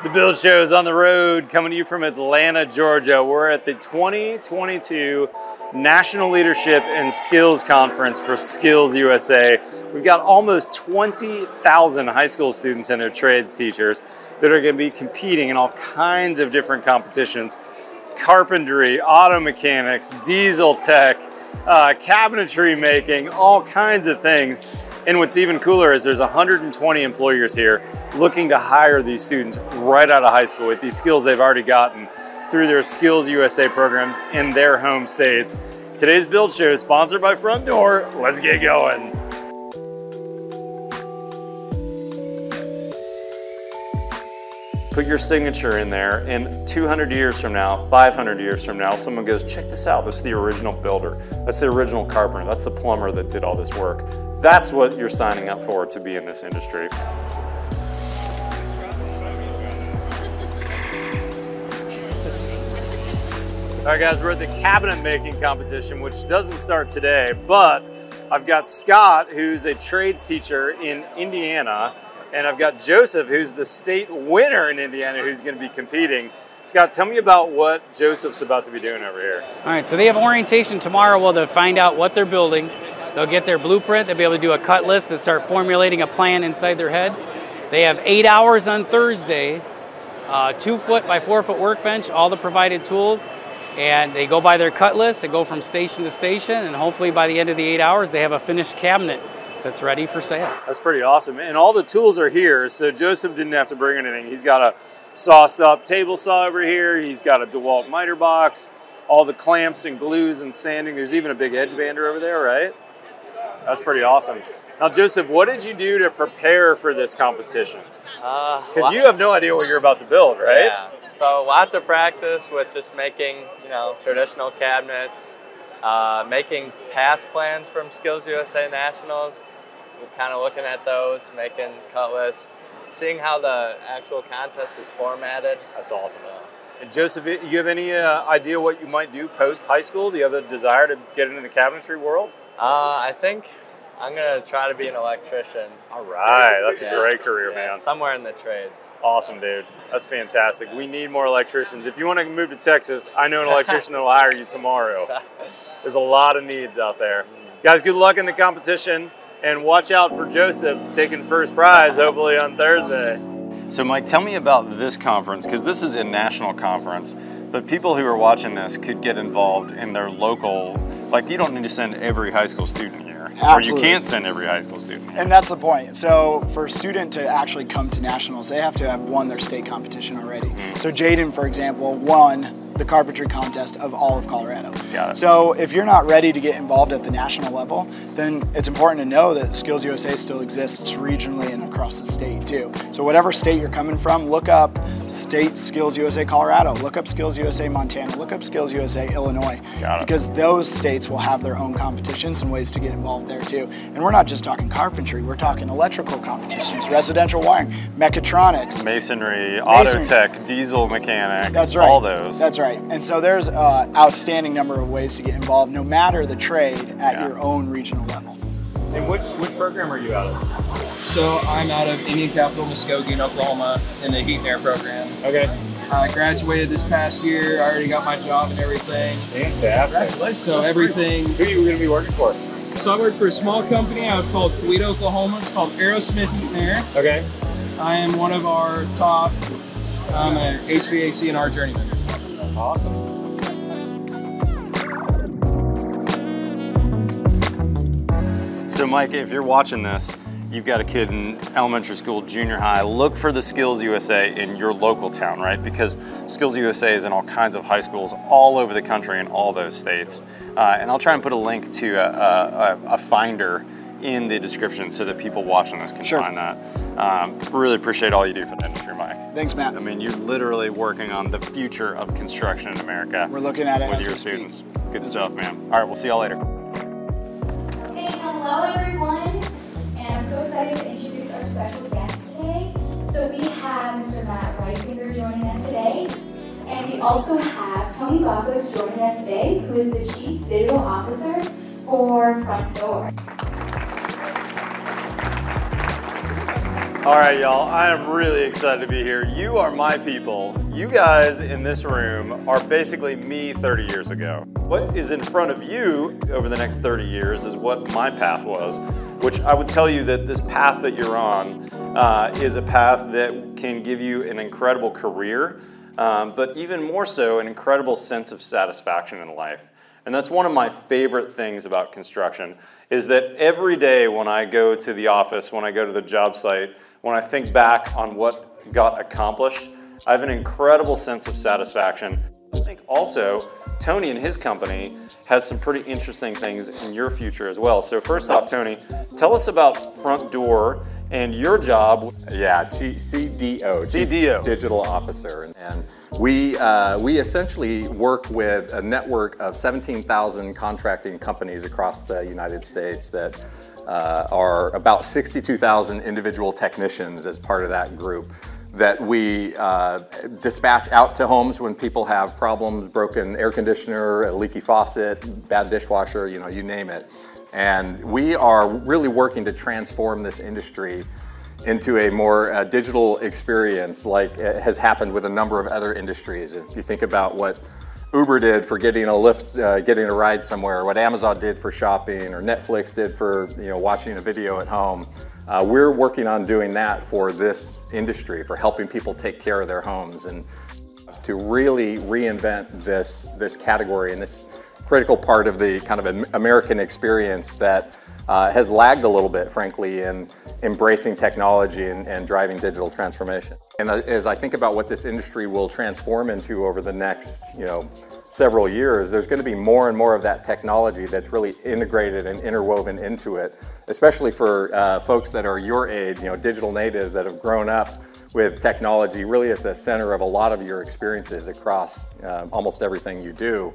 The Build Show is on the road, coming to you from Atlanta, Georgia. We're at the 2022 National Leadership and Skills Conference for SkillsUSA. We've got almost 20,000 high school students and their trades teachers that are going to be competing in all kinds of different competitions. Carpentry, auto mechanics, diesel tech, cabinetry making, all kinds of things. And what's even cooler is there's 120 employers here looking to hire these students right out of high school with these skills they've already gotten through their SkillsUSA programs in their home states. Today's Build Show is sponsored by Frontdoor. Let's get going. Put your signature in there, and 200 years from now, 500 years from now, someone goes, check this out, this is the original builder. That's the original carpenter. That's the plumber that did all this work. That's what you're signing up for to be in this industry. All right, guys, we're at the cabinet making competition, which doesn't start today, but I've got Scott, who's a trades teacher in Indiana, and I've got Joseph, who's the state winner in Indiana, who's going to be competing. Scott, tell me about what Joseph's about to be doing over here. All right, so they have orientation tomorrow. Well, they'll find out what they're building. They'll get their blueprint. They'll be able to do a cut list and start formulating a plan inside their head. They have 8 hours on Thursday, 2 foot by 4 foot workbench, all the provided tools. And they go by their cut list. They go from station to station, and hopefully by the end of the 8 hours, they have a finished cabinet that's ready for sale. That's pretty awesome. And all the tools are here, so Joseph didn't have to bring anything. He's got a sauced up table saw over here. He's got a DeWalt miter box, all the clamps and glues and sanding. There's even a big edge bander over there, right? That's pretty awesome. Now, Joseph, what did you do to prepare for this competition? Because you have no idea what you're about to build, right? Yeah. So lots of practice with just making, traditional cabinets, making past plans from SkillsUSA Nationals. We're kind of looking at those, making cut lists, seeing how the actual contest is formatted. That's awesome. And Joseph, you have any idea what you might do post high school? Do you have a desire to get into the cabinetry world? I think I'm going to try to be an electrician. All right, that's a great career, man. Somewhere in the trades. Awesome, dude. That's fantastic. We need more electricians. If you want to move to Texas, I know an electrician that will hire you tomorrow. There's a lot of needs out there. Guys, good luck in the competition, and watch out for Joseph taking first prize, hopefully on Thursday. So Mike, tell me about this conference, because this is a national conference, but people who are watching this could get involved in their local, like you don't need to send every high school student here. Absolutely. Or you can't send every high school student here. And that's the point. So for a student to actually come to nationals, they have to have won their state competition already. So Jaden, for example, won the carpentry contest of all of Colorado. Got it. So if you're not ready to get involved at the national level, then it's important to know that SkillsUSA still exists regionally and across the state too. So whatever state you're coming from, look up state SkillsUSA Colorado, look up SkillsUSA Montana, look up SkillsUSA Illinois, because those states will have their own competitions and ways to get involved there too. And we're not just talking carpentry, we're talking electrical competitions, residential wiring, mechatronics, masonry, auto tech, diesel mechanics, that's right. All those. That's right. And so there's an outstanding number of ways to get involved, no matter the trade, at your own regional level. And which program are you out of? So I'm out of Indian Capital, Muskogee, Oklahoma, in the heat and air program. Okay. I graduated this past year. I already got my job and everything. Fantastic. So everything. Who are you going to be working for? So I work for a small company. I was called Toledo, Oklahoma. It's called Aerosmith Heat and Air. Okay. I am one of our top HVAC and our journeyman. Awesome. So Mike, if you're watching this, you've got a kid in elementary school, junior high, look for the SkillsUSA in your local town, right? Because SkillsUSA is in all kinds of high schools all over the country in all those states. And I'll try and put a link to a finder in the description so that people watching this can find that. Really appreciate all you do for the industry, Mike. Thanks, Matt. I mean, you're literally working on the future of construction in America. We're looking at it with your students. Good stuff, man. All right, we'll see y'all later. Hey, hello everyone, and I'm so excited to introduce our special guest today. So we have Mr. Matt Reisinger joining us today, and we also have Tony BACOS joining us today, who is the Chief Digital Officer for Frontdoor. All right, y'all, I am really excited to be here. You are my people. You guys in this room are basically me 30 years ago. What is in front of you over the next 30 years is what my path was, which I would tell you that this path that you're on is a path that can give you an incredible career, but even more so, an incredible sense of satisfaction in life. And that's one of my favorite things about construction, is that every day when I go to the office, when I go to the job site, when I think back on what got accomplished, I have an incredible sense of satisfaction. I think also, Tony and his company has some pretty interesting things in your future as well. So first off, Tony, tell us about Frontdoor and your job. Yeah, CDO, CDO. Chief Digital Officer. And we essentially work with a network of 17,000 contracting companies across the United States that are about 62,000 individual technicians as part of that group that we dispatch out to homes when people have problems, broken air conditioner, a leaky faucet, bad dishwasher, you know, you name it. And we are really working to transform this industry into a more digital experience, like it has happened with a number of other industries. If you think about what Uber did for getting a lift, getting a ride somewhere, what Amazon did for shopping, or Netflix did for watching a video at home, we're working on doing that for this industry, for helping people take care of their homes and to really reinvent this category and this critical part of the kind of American experience that has lagged a little bit, frankly, in embracing technology and driving digital transformation. And as I think about what this industry will transform into over the next, several years, there's going to be more and more of that technology that's really integrated and interwoven into it, especially for folks that are your age, digital natives that have grown up with technology really at the center of a lot of your experiences across almost everything you do.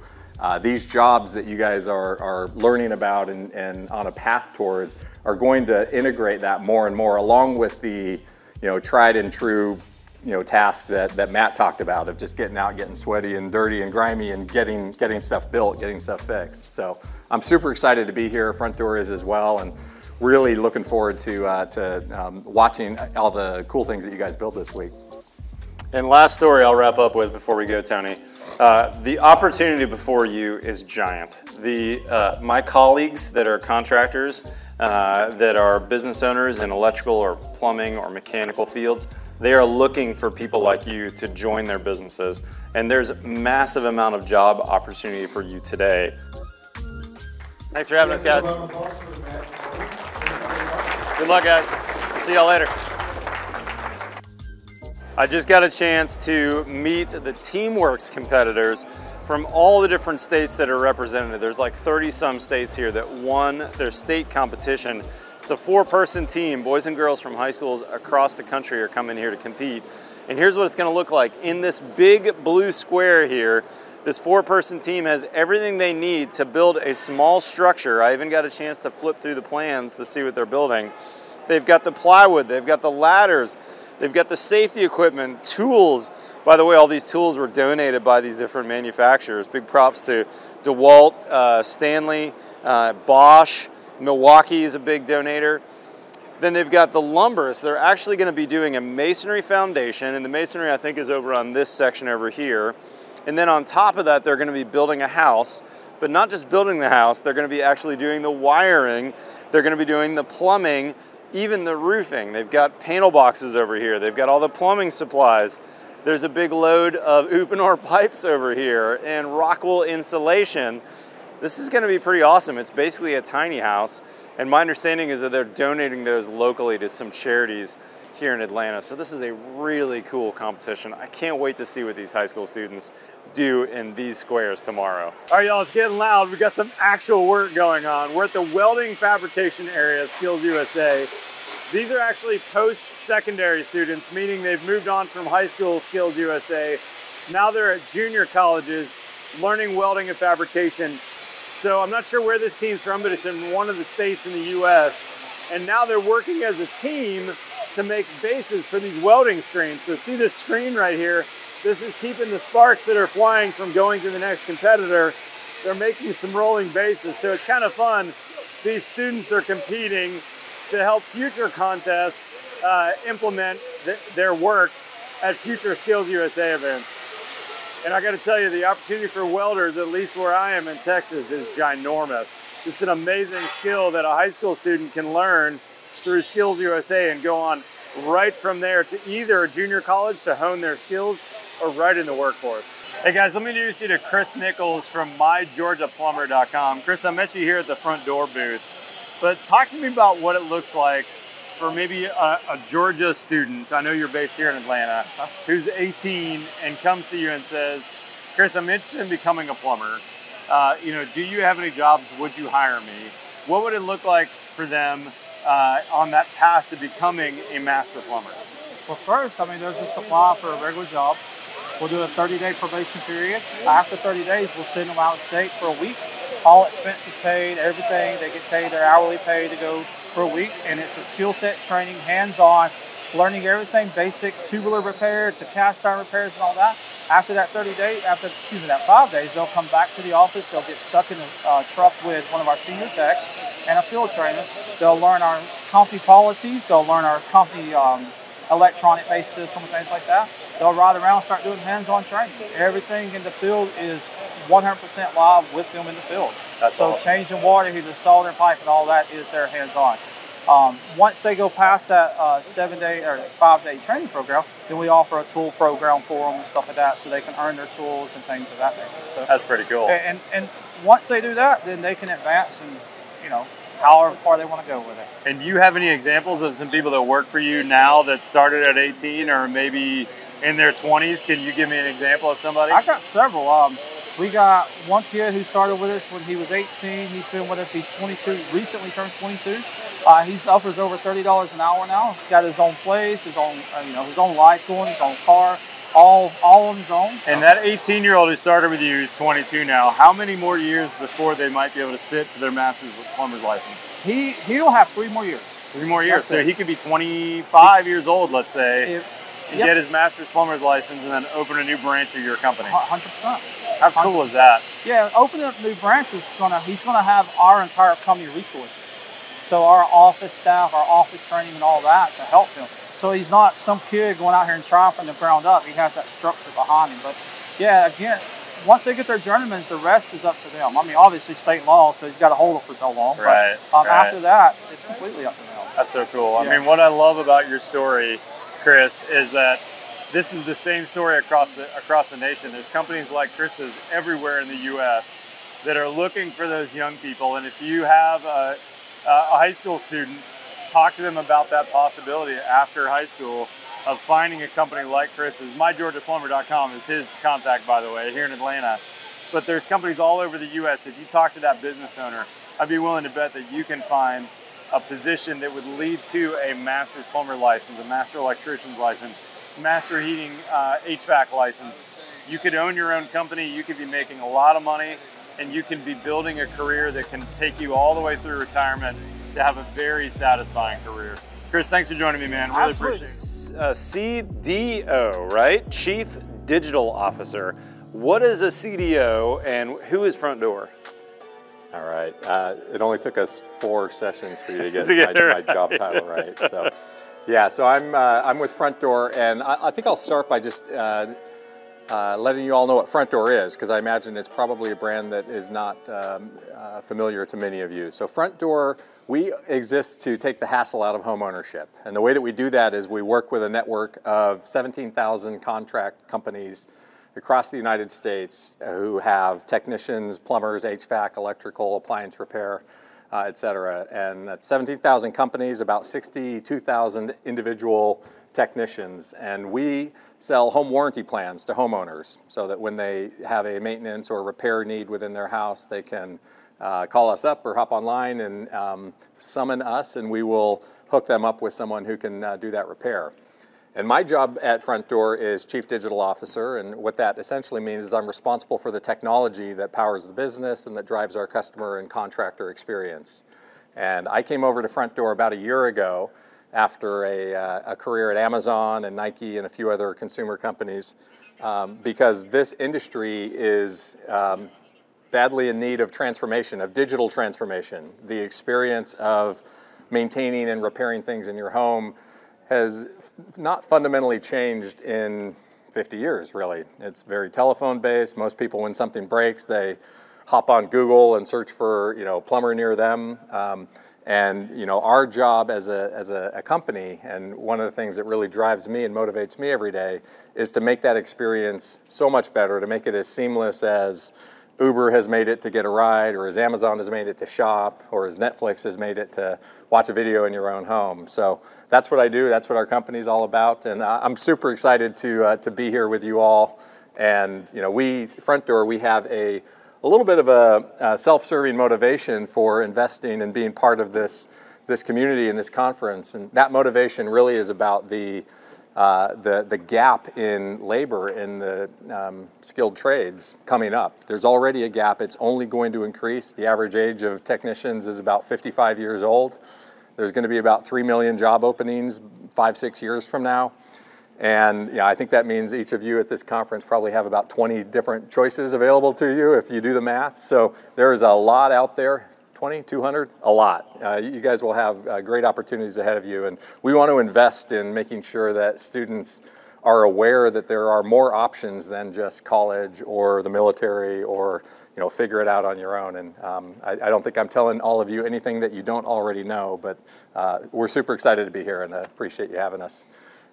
These jobs that you guys are learning about and on a path towards are going to integrate that more and more, along with the tried and true task that Matt talked about of just getting out, getting sweaty and dirty and grimy and getting stuff built, getting stuff fixed. So I'm super excited to be here. Frontdoor is as well, and really looking forward to watching all the cool things that you guys build this week. And last story I'll wrap up with before we go, Tony. The opportunity before you is giant. My colleagues that are contractors, that are business owners in electrical or plumbing or mechanical fields, they are looking for people like you to join their businesses. And there's a massive amount of job opportunity for you today. Thanks for having us, guys. Good luck, guys. See y'all later. I just got a chance to meet the Teamworks competitors from all the different states that are represented. There's like 30-some states here that won their state competition. It's a 4-person team. Boys and girls from high schools across the country are coming here to compete. And here's what it's going to look like. In this big blue square here, this 4-person team has everything they need to build a small structure. I even got a chance to flip through the plans to see what they're building. They've got the plywood, they've got the ladders, they've got the safety equipment, tools. By the way, all these tools were donated by these different manufacturers. Big props to DeWalt, Stanley, Bosch. Milwaukee is a big donator. Then they've got the lumber. So they're actually going to be doing a masonry foundation, and the masonry I think is over on this section over here. And then on top of that, they're going to be building a house, but not just building the house, they're going to be actually doing the wiring, they're going to be doing the plumbing, even the roofing. They've got panel boxes over here, they've got all the plumbing supplies. There's a big load of Uponor pipes over here and Rockwell insulation. This is going to be pretty awesome. It's basically a tiny house, and my understanding is that they're donating those locally to some charities here in Atlanta. So this is a really cool competition. I can't wait to see what these high school students do in these squares tomorrow. All right, y'all, it's getting loud. We've got some actual work going on. We're at the welding fabrication area, SkillsUSA. These are actually post-secondary students, meaning they've moved on from high school SkillsUSA. Now they're at junior colleges learning welding and fabrication. So I'm not sure where this team's from, but it's in one of the states in the US. And now they're working as a team to make bases for these welding screens. So see this screen right here? This is keeping the sparks that are flying from going to the next competitor. They're making some rolling bases. So it's kind of fun. These students are competing to help future contests implement their work at future SkillsUSA events. And I got to tell you, the opportunity for welders, at least where I am in Texas, is ginormous. It's an amazing skill that a high school student can learn through SkillsUSA and go on right from there to either a junior college to hone their skills or right in the workforce. Hey guys, let me introduce you to Chris Nichols from MyGeorgiaPlumber.com. Chris, I met you here at the Frontdoor booth, but talk to me about what it looks like for maybe a Georgia student, I know you're based here in Atlanta, who's 18 and comes to you and says, Chris, I'm interested in becoming a plumber. Do you have any jobs? Would you hire me? What would it look like for them on that path to becoming a master plumber? Well, first, they'll just apply for a regular job. We'll do a 30-day probation period. After 30 days, we'll send them out of state for a week. All expenses paid, everything. They get paid their hourly pay to go for a week, and it's a skill set training, hands-on, learning everything, basic tubular repair to cast iron repairs and all that. After that 5 days, they'll come back to the office. They'll get stuck in a truck with one of our senior techs and a field trainer. They'll learn our company policies. They'll learn our company electronic-based system and things like that. They'll ride around and start doing hands-on training. Everything in the field is 100% live with them in the field. That's awesome. Changing water heater, soldering pipe, and all that is their hands-on. Once they go past that 7-day or 5-day training program, then we offer a tool program for them and stuff like that, so they can earn their tools and things of that nature. So, that's pretty cool. And once they do that, then they can advance and however far they want to go with it. And do you have any examples of some people that work for you now that started at 18 or maybe in their 20s? Can you give me an example of somebody? I got several. We got one kid who started with us when he was 18. He's been with us. He's 22. Recently turned 22. He's offers over $30 an hour now. He's got his own place, his own his own life going, his own car, all on his own. And that 18-year-old who started with you is 22 now. How many more years before they might be able to sit for their master's plumber's license? He'll have 3 more years. 3 more years. So he could be 25 years old, let's say, and get his master's plumber's license and then open a new branch of your company. 100%. How cool is that? Yeah, opening up new branches, he's gonna have our entire company resources. So our office staff, our office training and all that to help him. So he's not some kid going out here and trying from the ground up. He has that structure behind him. But yeah, again, once they get their journeyman's, the rest is up to them. Obviously state law, so he's got to hold it for so long. Right, but after that, it's completely up to them. That's so cool. Yeah. What I love about your story, Chris, is that this is the same story across the nation. There's companies like Chris's everywhere in the U.S. that are looking for those young people. And if you have a high school student, talk to them about that possibility after high school of finding a company like Chris's. MyGeorgiaPlumber.com is his contact, by the way, here in Atlanta. But there's companies all over the U.S. If you talk to that business owner, I'd be willing to bet that you can find a position that would lead to a master's plumber license, a master electrician's license, master heating HVAC license. You could own your own company, you could be making a lot of money, and you can be building a career that can take you all the way through retirement to have a very satisfying career. Chris, thanks for joining me, man. Really appreciate it. CDO, right? Chief Digital Officer. What is a CDO and who is Frontdoor? All right. It only took us 4 sessions for you to get my job title right. So, yeah. So I'm with Frontdoor, and I think I'll start by just letting you all know what Frontdoor is, because I imagine it's probably a brand that is not familiar to many of you. So Frontdoor, we exist to take the hassle out of home ownership, and the way that we do that is we work with a network of 17,000 contract companies across the United States who have technicians, plumbers, HVAC, electrical, appliance repair, et cetera. And that's 17,000 companies, about 62,000 individual technicians. And we sell home warranty plans to homeowners so that when they have a maintenance or repair need within their house, they can call us up or hop online and summon us, and we will hook them up with someone who can do that repair. And my job at Frontdoor is Chief Digital Officer, and what that essentially means is I'm responsible for the technology that powers the business and that drives our customer and contractor experience. And I came over to Frontdoor about a year ago after a career at Amazon and Nike and a few other consumer companies because this industry is badly in need of transformation, of digital transformation. The experience of maintaining and repairing things in your home has not fundamentally changed in 50 years, really. It's very telephone based. Most people, when something breaks, they hop on Google and search for, plumber near them. And our job as a company, and one of the things that really drives me and motivates me every day, is to make that experience so much better, to make it as seamless as Uber has made it to get a ride, or as Amazon has made it to shop, or as Netflix has made it to watch a video in your own home. So that's what I do. That's what our company's all about, and I'm super excited to be here with you all. And we Frontdoor, we have a little bit of a self-serving motivation for investing and being part of this community and this conference, and that motivation really is about the gap in labor in the skilled trades coming up. There's already a gap. It's only going to increase. The average age of technicians is about 55 years old. There's going to be about 3 million job openings 5-6 years from now. And I think that means each of you at this conference probably have about 20 different choices available to you if you do the math. So there's a lot out there. 20, 200, a lot. You guys will have great opportunities ahead of you, and we want to invest in making sure that students are aware that there are more options than just college or the military, or figure it out on your own. And I don't think I'm telling all of you anything that you don't already know, but we're super excited to be here and appreciate you having us.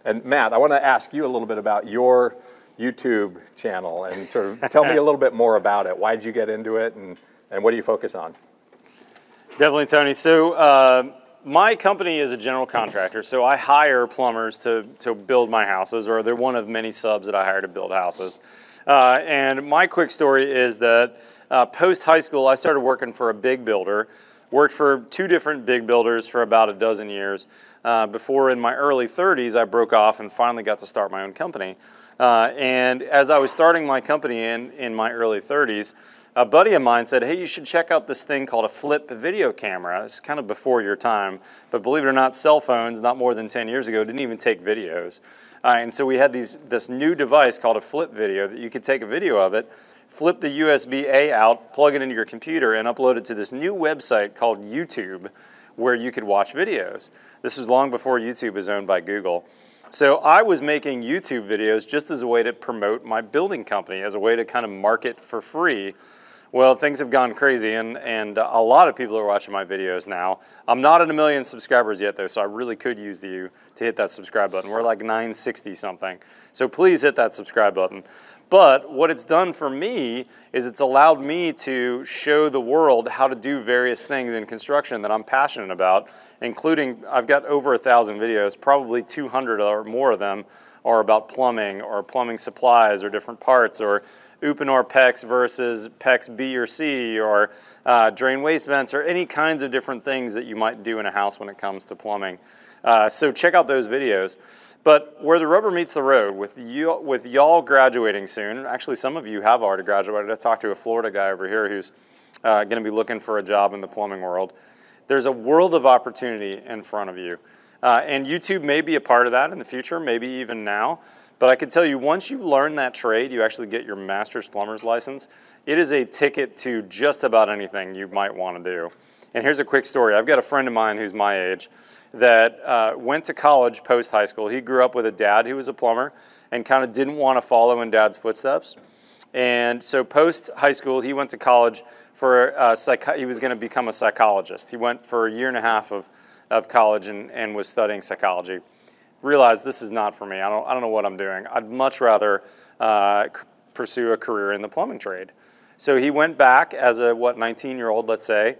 And Matt, I want to ask you a little bit about your YouTube channel and sort of tell me a little bit more about it. Why did you get into it, and what do you focus on? Definitely, Tony. So my company is a general contractor, so I hire plumbers to build my houses, or they're one of many subs that I hire to build houses. And my quick story is that post-high school, I started working for a big builder, worked for 2 different big builders for about a dozen years, before in my early 30s I broke off and finally got to start my own company. And as I was starting my company in my early 30s, a buddy of mine said, hey, you should check out this thing called a flip video camera. It's kind of before your time, but believe it or not, cell phones, not more than 10 years ago, didn't even take videos. And so we had this new device called a flip video that you could take a video of it, flip the USB-A out, plug it into your computer, and upload it to this new website called YouTube, where you could watch videos. This was long before YouTube was owned by Google. So I was making YouTube videos just as a way to promote my building company, as a way to kind of market for free. Well, things have gone crazy, and a lot of people are watching my videos now. I'm not at 1 million subscribers yet, though, so I really could use you to hit that subscribe button. We're like 960 something. So please hit that subscribe button. But what it's done for me is it's allowed me to show the world how to do various things in construction that I'm passionate about, including I've got over 1,000 videos, probably 200 or more of them are about plumbing or plumbing supplies or different parts, or UPA PEX versus PEX B or C, or drain waste vents, or any kinds of different things that you might do in a house when it comes to plumbing. So check out those videos. But where the rubber meets the road, with y'all graduating soon, actually some of you have already graduated. I talked to a Florida guy over here who's going to be looking for a job in the plumbing world. There's a world of opportunity in front of you. And YouTube may be a part of that in the future, maybe even now. But I can tell you, once you learn that trade, you actually get your master's plumber's license, it is a ticket to just about anything you might want to do. And here's a quick story. I've got a friend of mine who's my age that went to college post-high school. He grew up with a dad who was a plumber and kind of didn't want to follow in dad's footsteps. And so post-high school, he went to college for, he was going to become a psychologist. He went for 1.5 years of college and was studying psychology. Realized this is not for me. I don't know what I'm doing. I'd much rather pursue a career in the plumbing trade. So he went back as a 19-year-old, let's say,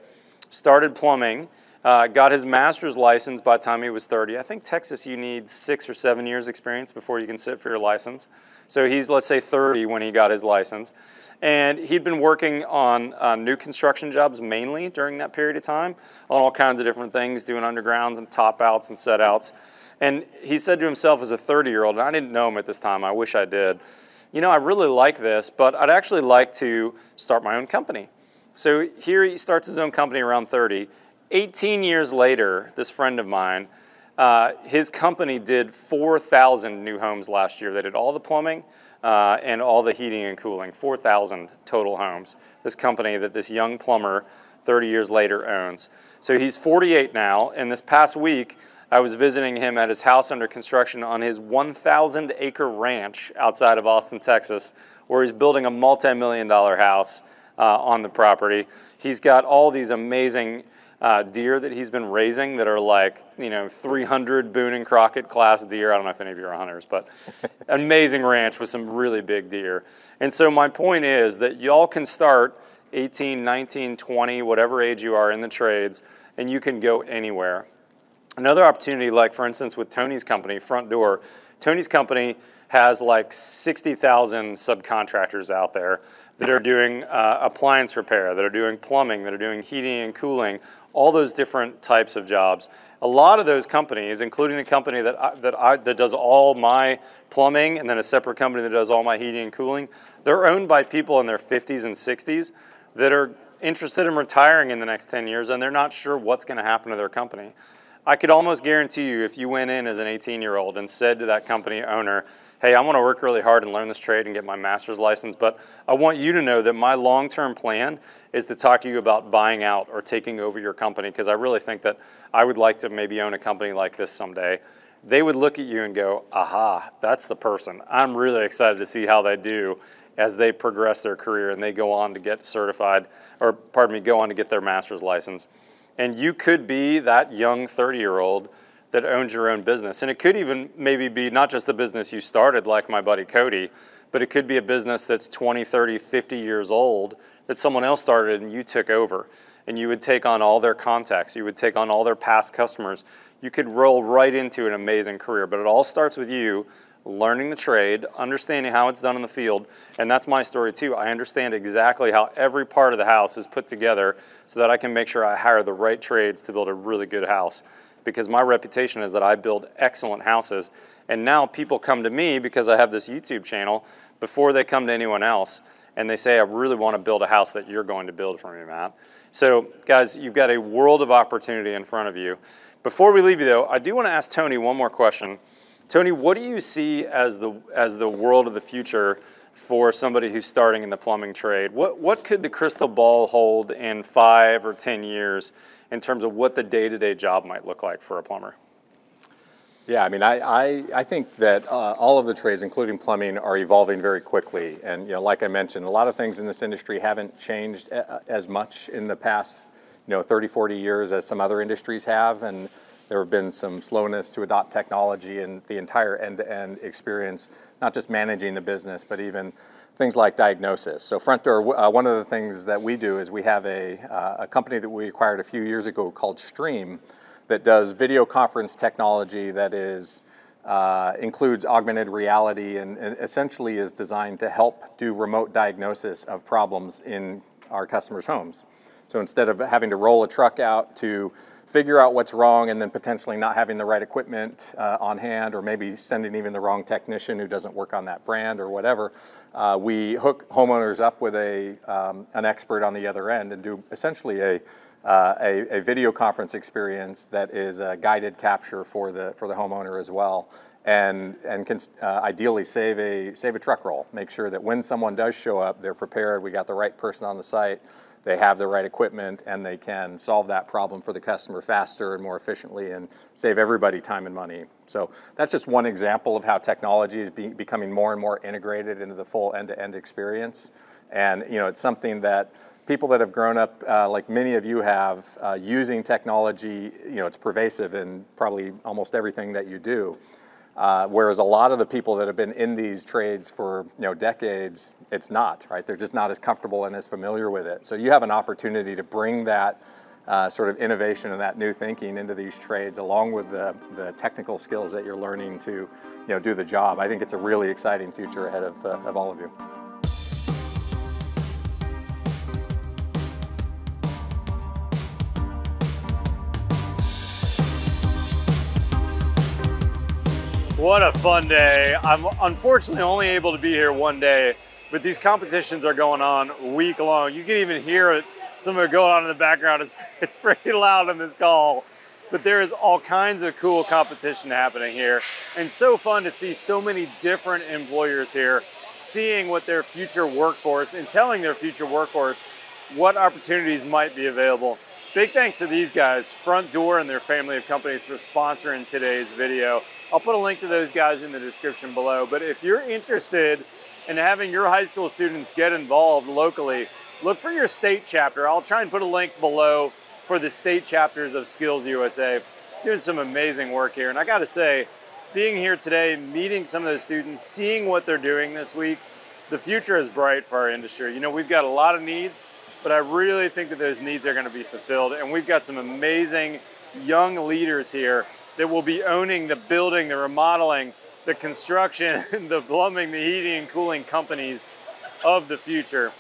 started plumbing, got his master's license by the time he was 30. I think Texas you need 6 or 7 years experience before you can sit for your license. So he's, let's say, 30 when he got his license. And he'd been working on new construction jobs mainly during that period of time, on all kinds of different things, doing undergrounds and top outs and set outs. And he said to himself as a 30-year-old, and I didn't know him at this time, I wish I did, you know, I really like this, but I'd actually like to start my own company. So here he starts his own company around 30. 18 years later, this friend of mine, his company did 4,000 new homes last year. They did all the plumbing and all the heating and cooling, 4,000 total homes. This company that this young plumber 30 years later owns. So he's 48 now, and this past week I was visiting him at his house under construction on his 1,000-acre ranch outside of Austin, Texas, where he's building a multi-million-dollar house on the property. He's got all these amazing deer that he's been raising that are like, 300 Boone and Crockett class deer. I don't know if any of you are hunters, but amazing ranch with some really big deer. And so my point is that y'all can start 18, 19, 20, whatever age you are in the trades, and you can go anywhere. Another opportunity, like for instance with Tony's company, Frontdoor, Tony's company has like 60,000 subcontractors out there that are doing appliance repair, that are doing plumbing, that are doing heating and cooling, all those different types of jobs. A lot of those companies, including the company that does all my plumbing and then a separate company that does all my heating and cooling, they're owned by people in their 50s and 60s that are interested in retiring in the next 10 years and they're not sure what's going to happen to their company. I could almost guarantee you if you went in as an 18-year-old and said to that company owner, hey, I want to work really hard and learn this trade and get my master's license, but I want you to know that my long-term plan is to talk to you about buying out or taking over your company, because I really think that I would like to maybe own a company like this someday. They would look at you and go, aha, that's the person. I'm really excited to see how they do as they progress their career and they go on to get certified, or pardon me, go on to get their master's license. And you could be that young 30-year-old that owns your own business. And it could even maybe be not just a business you started like my buddy Cody, but it could be a business that's 20, 30, 50 years old that someone else started and you took over. And you would take on all their contacts. You would take on all their past customers. You could roll right into an amazing career. But it all starts with you learning the trade, understanding how it's done in the field, and that's my story too. I understand exactly how every part of the house is put together so that I can make sure I hire the right trades to build a really good house, because my reputation is that I build excellent houses, and now people come to me because I have this YouTube channel before they come to anyone else, and they say, I really want to build a house that you're going to build for me, Matt. So guys, you've got a world of opportunity in front of you. Before we leave you though, I do want to ask Tony one more question. Tony, what do you see as the world of the future for somebody who's starting in the plumbing trade? What could the crystal ball hold in 5 or 10 years in terms of what the day-to-day job might look like for a plumber? Yeah, I mean, I think that all of the trades, including plumbing, are evolving very quickly. And like I mentioned, a lot of things in this industry haven't changed as much in the past 30, 40 years as some other industries have. And there have been some slowness to adopt technology and the entire end-to-end experience, not just managing the business, but even things like diagnosis. So Frontdoor, one of the things that we do is we have a company that we acquired a few years ago called Stream that does video conference technology that is includes augmented reality and essentially is designed to help do remote diagnosis of problems in our customers' homes. So instead of having to roll a truck out to figure out what's wrong and then potentially not having the right equipment on hand, or maybe sending even the wrong technician who doesn't work on that brand or whatever, we hook homeowners up with an expert on the other end and do essentially a video conference experience that is a guided capture for the homeowner as well, and can ideally save a truck roll. Make sure that when someone does show up, they're prepared. We got the right person on the site. They have the right equipment, and they can solve that problem for the customer faster and more efficiently and save everybody time and money. So that's just one example of how technology is becoming more and more integrated into the full end-to-end experience. And it's something that people that have grown up, like many of you have, using technology, it's pervasive in probably almost everything that you do. Whereas a lot of the people that have been in these trades for decades, it's not, right? They're just not as comfortable and as familiar with it. So you have an opportunity to bring that sort of innovation and that new thinking into these trades, along with the technical skills that you're learning to do the job. I think it's a really exciting future ahead of all of you. What a fun day. I'm unfortunately only able to be here one day, but these competitions are going on week long. You can even hear it, some of it going on in the background. It's pretty loud in this call, but there is all kinds of cool competition happening here. And so fun to see so many different employers here, seeing what their future workforce and telling their future workforce what opportunities might be available. Big thanks to these guys, Frontdoor and their family of companies, for sponsoring today's video. I'll put a link to those guys in the description below. But if you're interested in having your high school students get involved locally, look for your state chapter. I'll try and put a link below for the state chapters of SkillsUSA. Doing some amazing work here. And I gotta say, being here today, meeting some of those students, seeing what they're doing this week, the future is bright for our industry. You know, we've got a lot of needs, but I really think that those needs are gonna be fulfilled. And we've got some amazing young leaders here that will be owning the building, the remodeling, the construction, the plumbing, the heating and cooling companies of the future.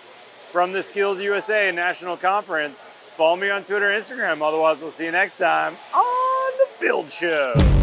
From the SkillsUSA National Conference, follow me on Twitter and Instagram. Otherwise, we'll see you next time on The Build Show.